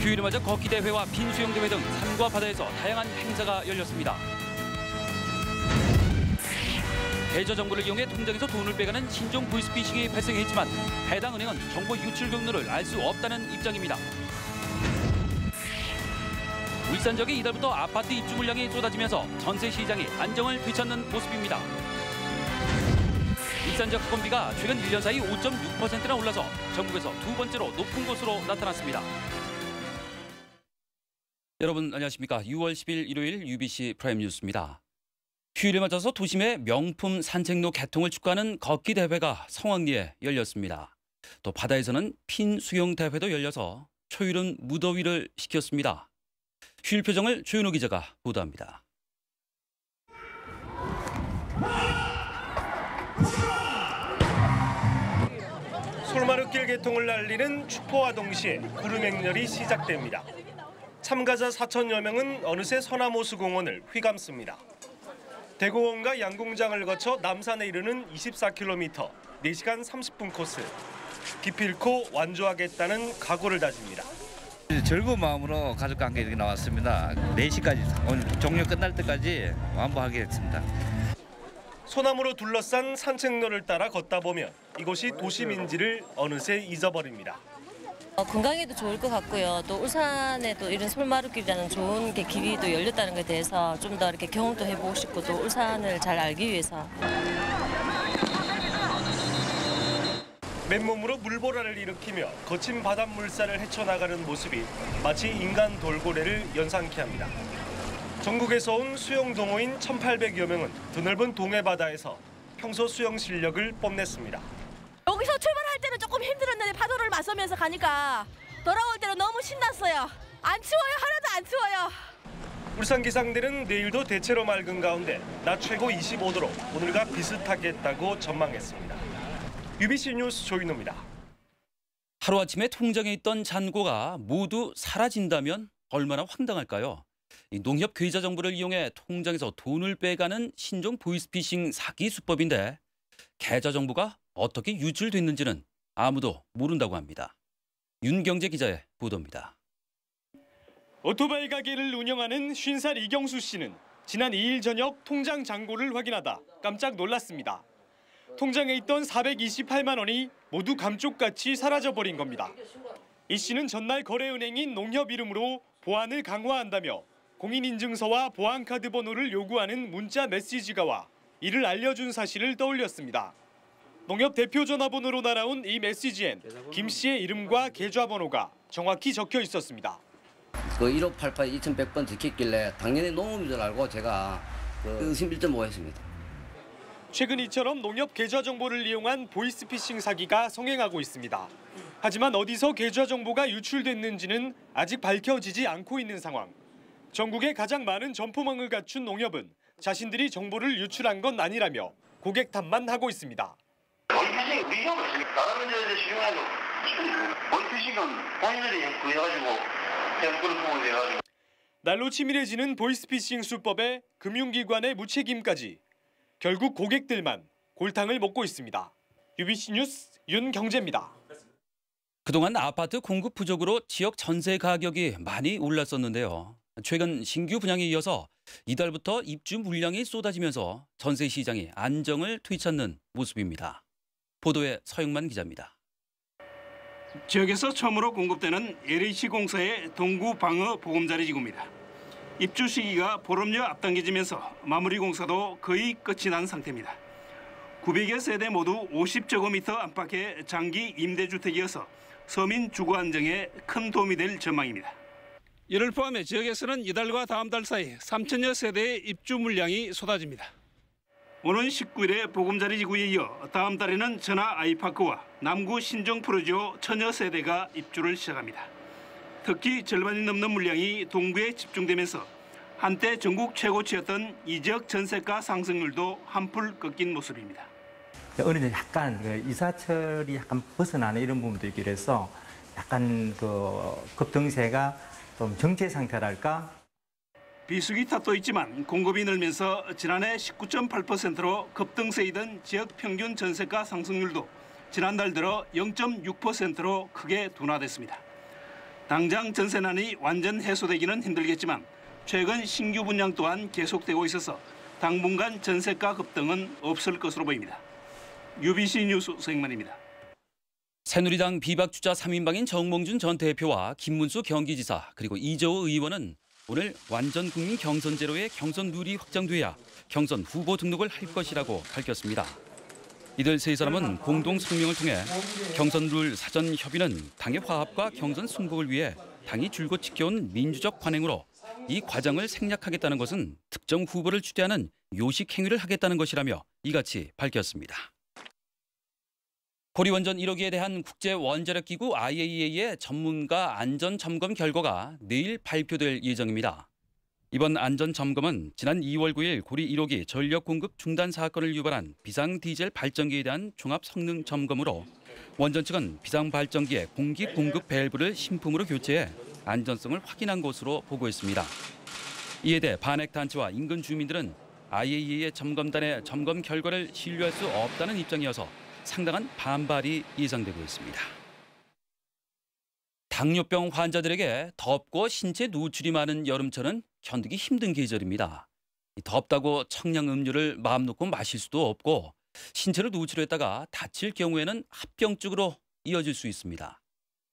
휴일을 맞아 걷기 대회와 빈 수영 대회 등 산과 바다에서 다양한 행사가 열렸습니다. 계좌 정보를 이용해 통장에서 돈을 빼가는 신종 보이스피싱이 발생했지만 해당 은행은 정보 유출 경로를 알 수 없다는 입장입니다. 울산 지역에 이달부터 아파트 입주 물량이 쏟아지면서 전세 시장이 안정을 되찾는 모습입니다. 울산 지역 학원비가 최근 1년 사이 5.6%나 올라서 전국에서 두 번째로 높은 곳으로 나타났습니다. 여러분 안녕하십니까? 6월 10일 일요일 UBC 프라임 뉴스입니다. 휴일에 맞아서 도심의 명품 산책로 개통을 축하하는 걷기 대회가 성황리에 열렸습니다. 또 바다에서는 핀 수영 대회도 열려서 초여름 무더위를 식혔습니다. 휴일 표정을 조윤호 기자가 보도합니다. 솔마르길 개통을 알리는 축포와 동시에 구름 행렬이 시작됩니다. 참가자 4천여 명은 어느새 서남호수공원을 휘감습니다. 대공원과 양궁장을 거쳐 남산에 이르는 24km, 4시간 30분 코스. 기필코 완주하겠다는 각오를 다집니다. 즐거운 마음으로 가족과 함께 이렇게 나왔습니다. 4시까지, 오늘 종료 끝날 때까지 완주하겠습니다. 소나무로 둘러싼 산책로를 따라 걷다 보면 이곳이 도심인지를 어느새 잊어버립니다. 건강에도 좋을 것 같고요. 또 울산에도 이런 솔마루길이라는 좋은 길이 또 열렸다는 것에 대해서 좀 더 이렇게 경험도 해보고 싶고 또 울산을 잘 알기 위해서. 맨몸으로 물보라를 일으키며 거친 바닷물살을 헤쳐나가는 모습이 마치 인간 돌고래를 연상케 합니다. 전국에서 온 수영 동호인 1,800여 명은 드넓은 동해바다에서 평소 수영 실력을 뽐냈습니다. 여기서 출발할 때는 조금 힘들었는데 파도를 맞서면서 가니까 돌아올 때는 너무 신났어요. 안 추워요. 하나도 안 추워요. 울산 기상대는 내일도 대체로 맑은 가운데 낮 최고 25도로 오늘과 비슷하겠다고 전망했습니다. UBC 뉴스 조윤호입니다. 하루아침에 통장에 있던 잔고가 모두 사라진다면 얼마나 황당할까요? 농협 계좌 정보를 이용해 통장에서 돈을 빼가는 신종 보이스피싱 사기 수법인데 계좌 정보가 어떻게 유출됐는지는 아무도 모른다고 합니다. 윤경재 기자의 보도입니다. 오토바이 가게를 운영하는 50살 이경수 씨는 지난 2일 저녁 통장 잔고를 확인하다 깜짝 놀랐습니다. 통장에 있던 428만 원이 모두 감쪽같이 사라져버린 겁니다. 이 씨는 전날 거래은행인 농협 이름으로 보안을 강화한다며 공인인증서와 보안카드 번호를 요구하는 문자 메시지가 와 이를 알려준 사실을 떠올렸습니다. 농협 대표 전화번호로 날아온 이 메시지엔 김 씨의 이름과 계좌번호가 정확히 적혀 있었습니다. 그 1588 2100번 적혀있길래 당연히 농협인 줄 알고 제가 의심 1.5 했습니다. 최근 이처럼 농협 계좌 정보를 이용한 보이스피싱 사기가 성행하고 있습니다. 하지만 어디서 계좌 정보가 유출됐는지는 아직 밝혀지지 않고 있는 상황. 전국에 가장 많은 점포망을 갖춘 농협은 자신들이 정보를 유출한 건 아니라며 고객 탓만 하고 있습니다. 보이스피싱 위험 없습니다. 다른 데서 실행하는 보이스피싱은 본인들이 구해가지고 그냥 그런 부분이 돼가지고. 날로 치밀해지는 보이스피싱 수법에 금융기관의 무책임까지 결국 고객들만 골탕을 먹고 있습니다. UBC 뉴스 윤경재입니다. 그동안 아파트 공급 부족으로 지역 전세 가격이 많이 올랐었는데요. 최근 신규 분양에 이어서 이달부터 입주 물량이 쏟아지면서 전세 시장이 안정을 되찾는 모습입니다. 보도에 서영만 기자입니다. 지역에서 처음으로 공급되는 LH공사의 동구 방어 보금자리 지구입니다. 입주 시기가 보름여 앞당겨지면서 마무리 공사도 거의 끝이 난 상태입니다. 900여 세대 모두 50제곱미터 안팎의 장기 임대주택이어서 서민 주거 안정에 큰 도움이 될 전망입니다. 이를 포함해 지역에서는 이달과 다음 달 사이 3천여 세대의 입주 물량이 쏟아집니다. 오는 19일에 보금자리 지구에 이어 다음 달에는 전화 아이파크와 남구 신정 프로지오 천여 세대가 입주를 시작합니다. 특히 절반이 넘는 물량이 동구에 집중되면서 한때 전국 최고치였던 이 지역 전세가 상승률도 한풀 꺾인 모습입니다. 어느 정도 약간 이사철이 약간 벗어나는 이런 부분도 있기로 해서 약간 급등세가 좀 정체 상태랄까? 비수기 탓도 있지만 공급이 늘면서 지난해 19.8%로 급등세이던 지역 평균 전세가 상승률도 지난달 들어 0.6%로 크게 둔화됐습니다. 당장 전세난이 완전 해소되기는 힘들겠지만 최근 신규 분양 또한 계속되고 있어서 당분간 전세가 급등은 없을 것으로 보입니다. UBC 뉴스 서익만입니다. 새누리당 비박주자 3인방인 정몽준 전 대표와 김문수 경기지사 그리고 이재호 의원은 오늘 완전국민 경선제로의 경선 룰이 확정돼야 경선 후보 등록을 할 것이라고 밝혔습니다. 이들 세 사람은 공동 성명을 통해 경선 룰 사전 협의는 당의 화합과 경선 승복을 위해 당이 줄곧 지켜온 민주적 관행으로 이 과정을 생략하겠다는 것은 특정 후보를 추대하는 요식 행위를 하겠다는 것이라며 이같이 밝혔습니다. 고리원전 1호기에 대한 국제원자력기구 IAEA의 전문가 안전점검 결과가 내일 발표될 예정입니다. 이번 안전점검은 지난 2월 9일 고리 1호기 전력공급 중단 사건을 유발한 비상디젤 발전기에 대한 종합성능점검으로 원전 측은 비상발전기의 공기공급 밸브를 신품으로 교체해 안전성을 확인한 것으로 보고했습니다. 이에 대해 반핵단체와 인근 주민들은 IAEA의 점검단의 점검 결과를 신뢰할 수 없다는 입장이어서 상당한 반발이 예상되고 있습니다. 당뇨병 환자들에게 덥고 신체 노출이 많은 여름철은 견디기 힘든 계절입니다. 덥다고 청량음료를 마음 놓고 마실 수도 없고 신체를 노출했다가 다칠 경우에는 합병 쪽으로 이어질 수 있습니다.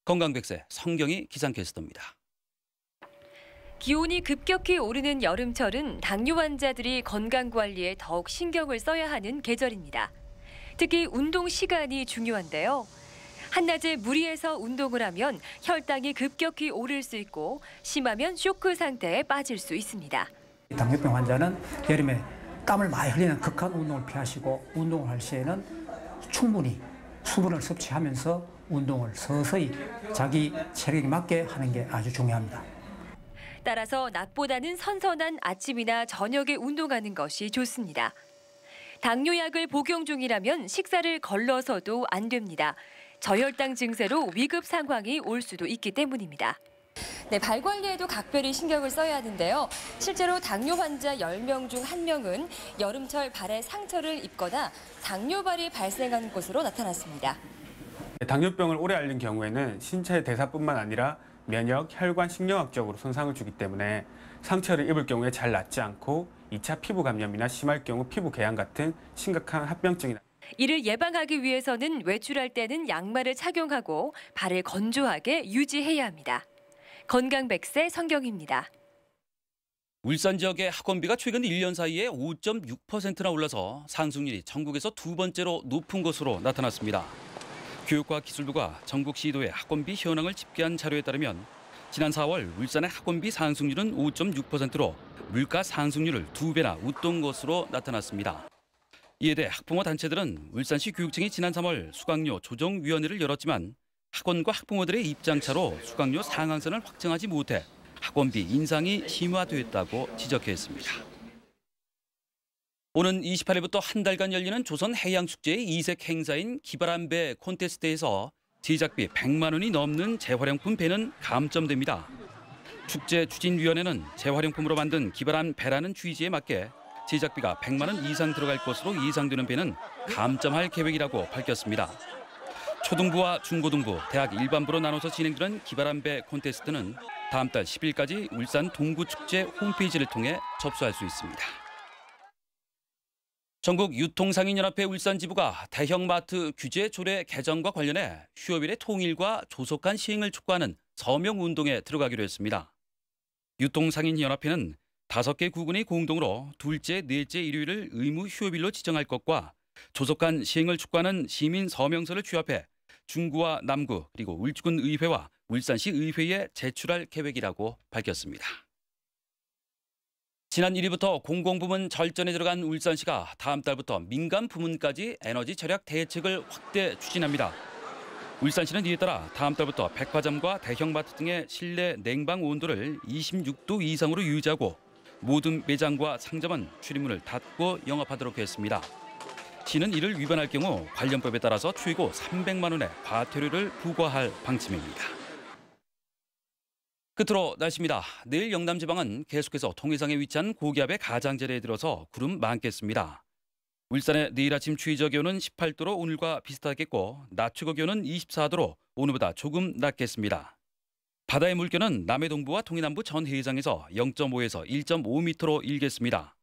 건강백세 성경이 기상캐스터입니다. 기온이 급격히 오르는 여름철은 당뇨 환자들이 건강관리에 더욱 신경을 써야 하는 계절입니다. 특히 운동 시간이 중요한데요. 한낮에 무리해서 운동을 하면 혈당이 급격히 오를 수 있고 심하면 쇼크 상태에 빠질 수 있습니다. 당뇨병 환자는 여름에 땀을 많이 흘리는 극한 운동을 피하시고 운동을 할 시에는 충분히 수분을 섭취하면서 운동을 서서히 자기 체력에 맞게 하는 게 아주 중요합니다. 따라서 낮보다는 선선한 아침이나 저녁에 운동하는 것이 좋습니다. 당뇨약을 복용 중이라면 식사를 걸러서도 안 됩니다. 저혈당 증세로 위급 상황이 올 수도 있기 때문입니다. 네, 발 관리에도 각별히 신경을 써야 하는데요. 실제로 당뇨 환자 10명 중 1명은 여름철 발에 상처를 입거나 당뇨발이 발생하는 것으로 나타났습니다. 당뇨병을 오래 앓는 경우에는 신체 대사뿐만 아니라 면역, 혈관, 신경학적으로 손상을 주기 때문에 상처를 입을 경우에 잘 낫지 않고 2차 피부 감염이나 심할 경우 피부 궤양 같은 심각한 합병증이 이를 예방하기 위해서는 외출할 때는 양말을 착용하고 발을 건조하게 유지해야 합니다. 건강백세 성경입니다. 울산 지역의 학원비가 최근 1년 사이에 5.6%나 올라서 상승률이 전국에서 두 번째로 높은 것으로 나타났습니다. 교육과기술부가 전국 시도의 학원비 현황을 집계한 자료에 따르면 지난 4월 울산의 학원비 상승률은 5.6%로 물가 상승률을 2배나 웃돈 것으로 나타났습니다. 이에 대해 학부모 단체들은 울산시 교육청이 지난 3월 수강료 조정위원회를 열었지만 학원과 학부모들의 입장차로 수강료 상한선을 확정하지 못해 학원비 인상이 심화됐다고 지적했습니다. 오는 28일부터 한 달간 열리는 조선해양축제의 이색 행사인 기발한 배 콘테스트에서 제작비 100만 원이 넘는 재활용품 배는 감점됩니다. 축제 추진위원회는 재활용품으로 만든 기발한 배라는 취지에 맞게 제작비가 100만 원 이상 들어갈 것으로 예상되는 배는 감점할 계획이라고 밝혔습니다. 초등부와 중고등부, 대학 일반부로 나눠서 진행되는 기발한 배 콘테스트는 다음 달 10일까지 울산 동구축제 홈페이지를 통해 접수할 수 있습니다. 전국 유통상인연합회 울산지부가 대형마트 규제 조례 개정과 관련해 휴업일의 통일과 조속한 시행을 촉구하는 서명운동에 들어가기로 했습니다. 유통상인연합회는 5개 구군이 공동으로 둘째, 넷째 일요일을 의무 휴업일로 지정할 것과 조속한 시행을 촉구하는 시민 서명서를 취합해 중구와 남구 그리고 울주군 의회와 울산시 의회에 제출할 계획이라고 밝혔습니다. 지난 1일부터 공공부문 절전에 들어간 울산시가 다음 달부터 민간 부문까지 에너지 절약 대책을 확대 추진합니다. 울산시는 이에 따라 다음 달부터 백화점과 대형마트 등의 실내 냉방 온도를 26도 이상으로 유지하고 모든 매장과 상점은 출입문을 닫고 영업하도록 했습니다. 시는 이를 위반할 경우 관련법에 따라서 최고 300만 원의 과태료를 부과할 방침입니다. 끝으로 날씨입니다. 내일 영남 지방은 계속해서 동해상에 위치한 고기압의 가장자리에 들어서 구름 많겠습니다. 울산의 내일 아침 최저 기온은 18도로 오늘과 비슷하겠고 낮 최고 기온은 24도로 오늘보다 조금 낮겠습니다. 바다의 물결은 남해 동부와 동해남부 전 해상에서 0.5에서 1.5m로 일겠습니다.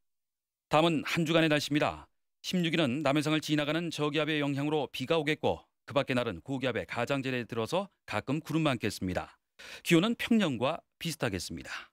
다음은 한 주간의 날씨입니다. 16일은 남해상을 지나가는 저기압의 영향으로 비가 오겠고 그 밖의 날은 고기압의 가장자리에 들어서 가끔 구름 많겠습니다. 기온은 평년과 비슷하겠습니다.